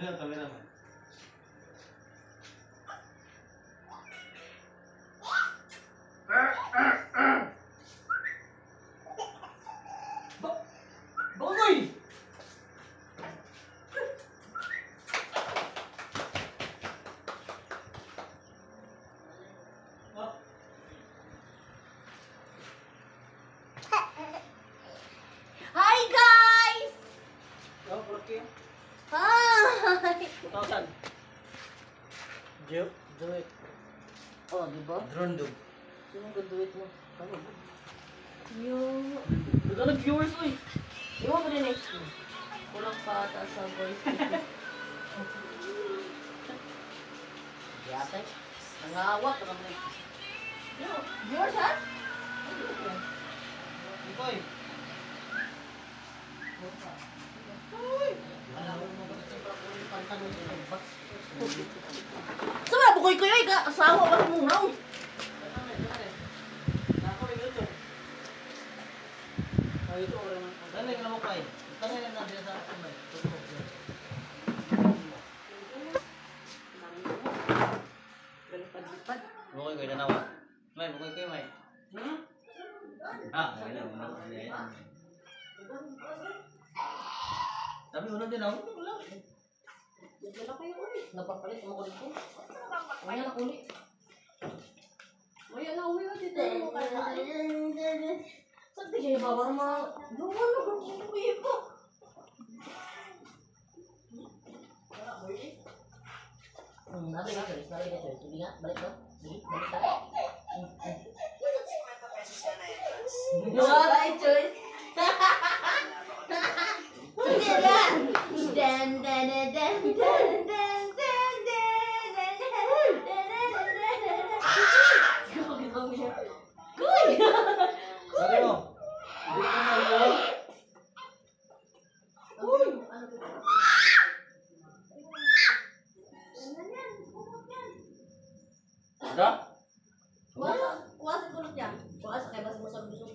ang camera mo. Boy! Hi guys! Oh, okay. Hi! 2,000. Do it. Oh, di ba? Drone dog. Sino ko do it mo? Ano? Yung... Nagkalag viewers oy. Iwan ko din eh. Kulang pa ata sa voice. Yate. Nangawat ka naman. Yo, yours ha? Ikoy. Sama bukoy ko yun, asawa ba mo na? Ay, ito orang. Dali ka mo kay. Tangay na diya sa kamay. Galipad-lipad. Bukoy ko danawa. May bukoy ko may. Ah, wala mo. Tapi uno din ako. Wala. Wala kayo ulit. Napapalit mo ulit ko. Maya na ulit. Maya na ulit dito. Saan di kayo babar mo? Doon na kung kukuhin ko. Nalay ka, Choice. Nalay ka, Choice. Sige nga, balik ko. Sige, balik ka. Wala, Choice. Sige lang. Dan, dan, dan, dan, dan, dan, dan, dan, dan. Kuy! Sabi mo. Hindi ko na yun. Uy! Ada? Kuwasan kulot niya. Kuwasan kaya basta mo sa gusto.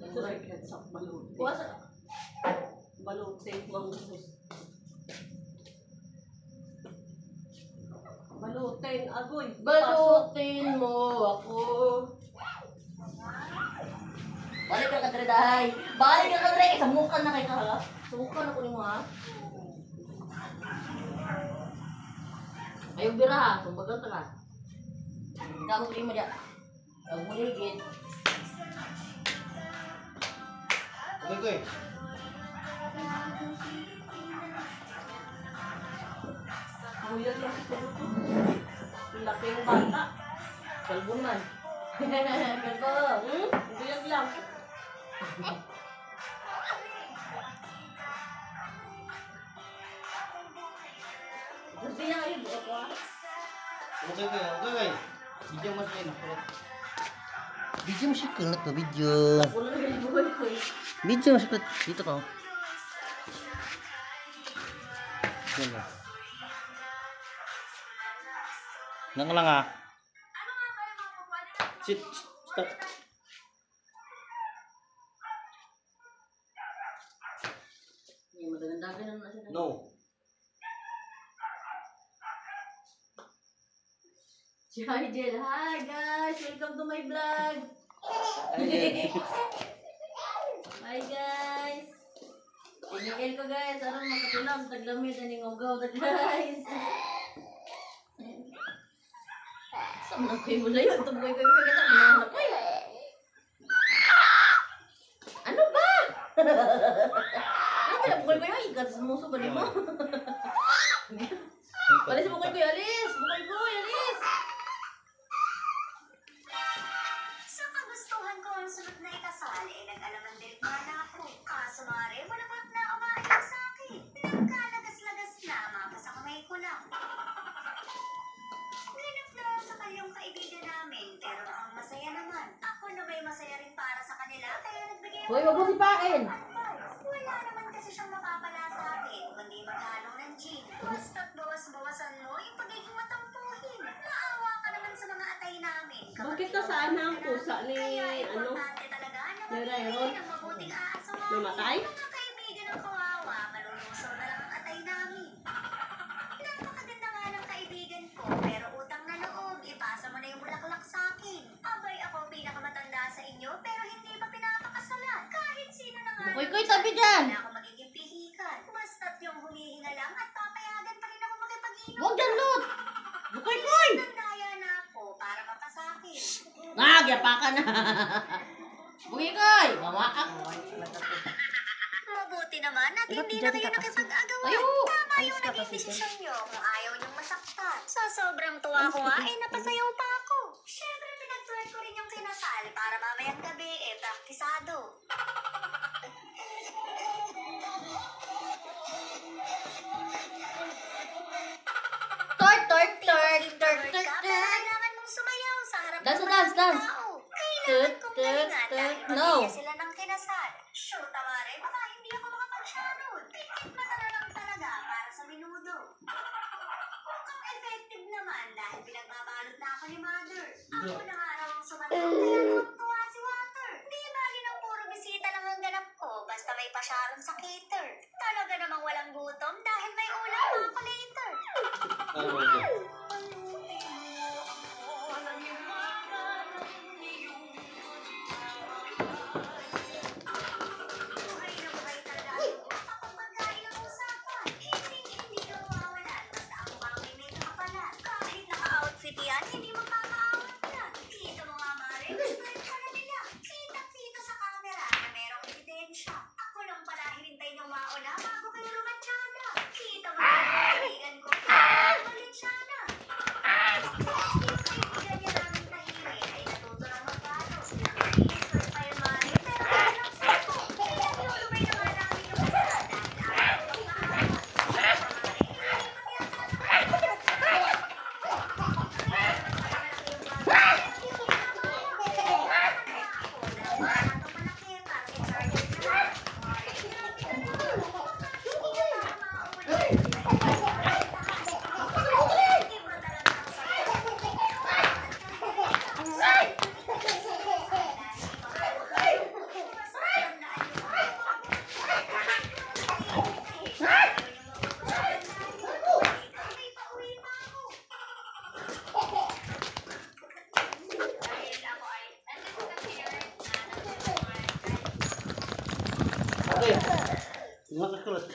Ito ay ketchup balot. Kuwasan. Balot safe mangus. Balutin agoy. Balutin mo ako. Balik ka kadreday. Balik ka kadreday. Sa mukha na kayo ha. Sa mukha na kunin mo ha. Ayaw bira ha. Sumbagal ka na. Ikaw mo mo dyan. Huwag mo ligid. Bukoy ko eh. Kuya lang sa laki ng bata. Kalbon man. Kalbo. Kuya lang. Gusto niya kayo. Buka ko ha. Bukoy ko eh. Bukoy ko eh. Video mas kayo na. Video masih kelet tuh video. Wala na yung buhay ko eh. Video masih kelet itu kau. Nang lang ah. Sit. Stop. Yung madagandagan na naman siya. No. Si Hydel. Hi guys! Welcome to my vlog! Hi guys! Inigil ko guys. Anong makatulang? Taglamit. Aning ugaw na guys. Saan na kayo mula yun? Tumboy ko yung kita. Manahanap ko eh. Ano ba? Ano ba? Bukoy ko yun. Ikat sa muso ba mo? Alis bukoy ko yun. Alis! Bukoy ko yun. Alis! Sa kagustuhan ko ang sunod na ikasal, nag-alaman din na ako. Kaso nga rin, malapag na umaayos sa akin. Nagkalagas-lagas na, mapasakamay ko lang. Ganap na sa kanyang kaibigan namin, pero ang masaya naman. Ako na may masaya rin para sa kanila, kaya nagbigay ako. Hoy, wag mo sipain! Wala naman kasi siyang mapapala sa akin, kundi maghalong ng gin. Basta't bawas-bawasan mo yung pagiging matampuhin. Maawa ka naman sa mga atay namin. Bakit nasaan na ang pusa ni ano? Ni Rayron? Namatay? Mga kaibigan ng kawawa, malulusaw na lang ang atay namin. Kuy, tabi dyan. Wala ako magiging pihikan. Basta't yung humihinga lang at papayagan pa rin ako makipag-inom. Huwag dyan, Lot. Kuy. Nandaya na ako para mapasakit. Nagyapakan na. Kuy. Mamakak. Mabuti naman at hindi na kayo nakipag-agawan. Ayo. Tama yung naging desisyon nyo kung ayaw niyong masaktan. Sa sobrang tuwa ko nga, napasayaw pa ako. Siyempre, pinag-twerk ko rin yung kinasal para mamayang gabi, praktisado. Twerk ka, pero kailangan mong sumayaw sa harap Dance, ng dance, maraming dance. tao. Kailangan kong galingan dahil No. magkaya sila ng kinasal. Shoot, amare, baka hindi ako makapag-sharon. Tikit na talaga para sa minudo. Mukhang effective naman dahil pinagbabalot na ako ni Mother. Ako na nga raw ang sumayaw, kaya tuwa si Water. Di bali ng puro bisita lang ang ganap ko, basta may pa-sharon sa cater. Talaga namang walang gutom dahil may ulam pa ako later. Ano ba ito? Buhay na buhay talaga ako kapag pagkain ang usapan. Hindi ka mawawalan basta ako ang may makeup pala. Kahit naka-outfit yan, hindi makakaawat yan. Kita mo nga, Mare, gusto rin pala nila. Kita sa camera na merong ebidensya. Ako lang pala hinintay niyong mauna bago kayo lumansyada. Kita mo nga, kaibigan ko, ulit siya na. Yung kaibigan niya namin tahimik ay natuto ng magkano. Inistor pa yun, Mare, pero walang sako. Pinagdulumay na nga namin yung isa dahil ayaw ko maawa. Okay. Mga kakulot.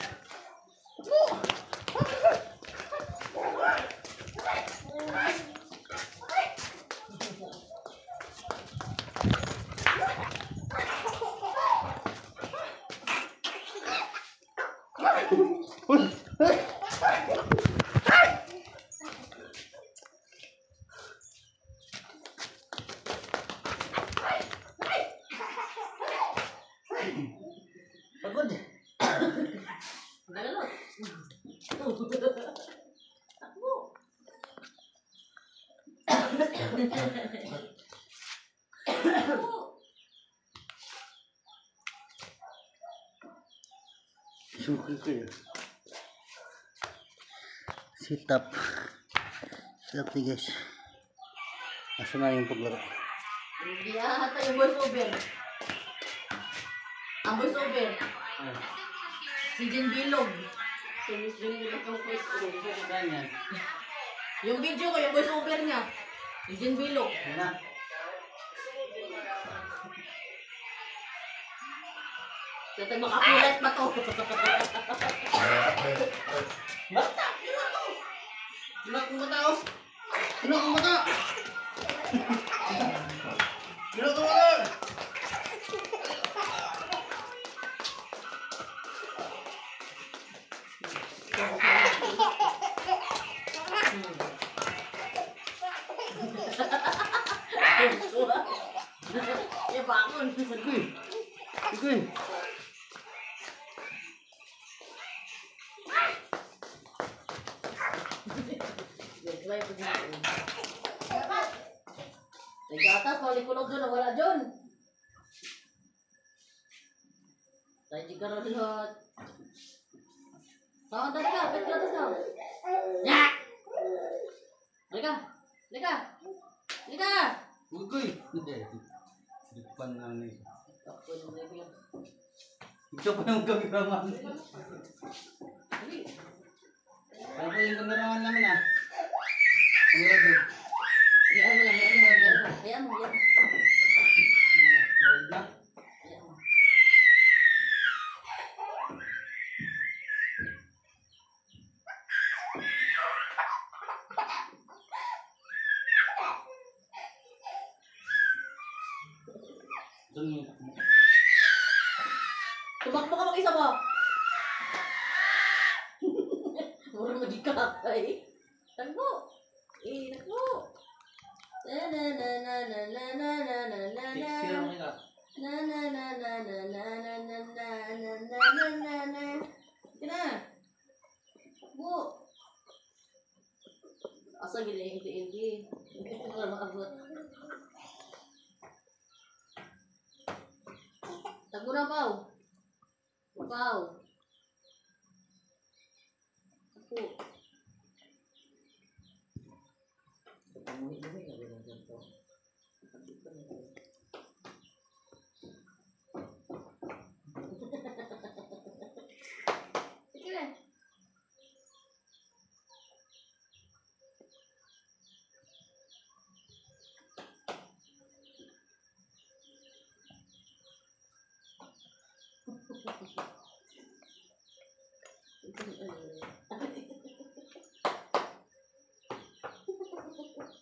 Pagod. Galot. Takbo. Suki ko yun. Sit up. Sit up nih guys. Asa na yung paglaro? Hindi ata yung voice over. Ang voice over. Si Jen Bilog. Si Miss Jen Bilog yung voice over. Ganyan. Yung video ko, yung voice over niya. Si Jen Bilog. Yan na. Dati makapulat pa to. Bata! Inak mo tao! Inak mo tao! Inak mo tao! Ya bangun. Ikuy! Lagi atas, kalau dikulog dun, wala dun. Tayo juga rin lihat. Saan tadi ka? Pwede ka atas ka. Ya! Halika! Halika! Halika! Ikuy! Hindi. Depan na ano eh. Ako yung level. Ito pa yung kameraman. Hali. Ano po yung kameraman namin ah? Kamera doon. Hayaan mo lang, hayaan mo, hayaan mo. Hayaan mo, hayaan mo. Hold na. Hayaan mo. Doon yung takbo. Tumakbo ka mag-isa mo. Mura magikakay. Takbo. Takbo. Na na na na na na na na na na na. Sino ka? Na na na na na na na na na na na na na. Sige na. Takbo. Asa gila yung hindi. Wala makabot. Takbo na, Pao. Pao. Takbo. Pamuhi-muhi ka ba ng ganito? Sige na. Ito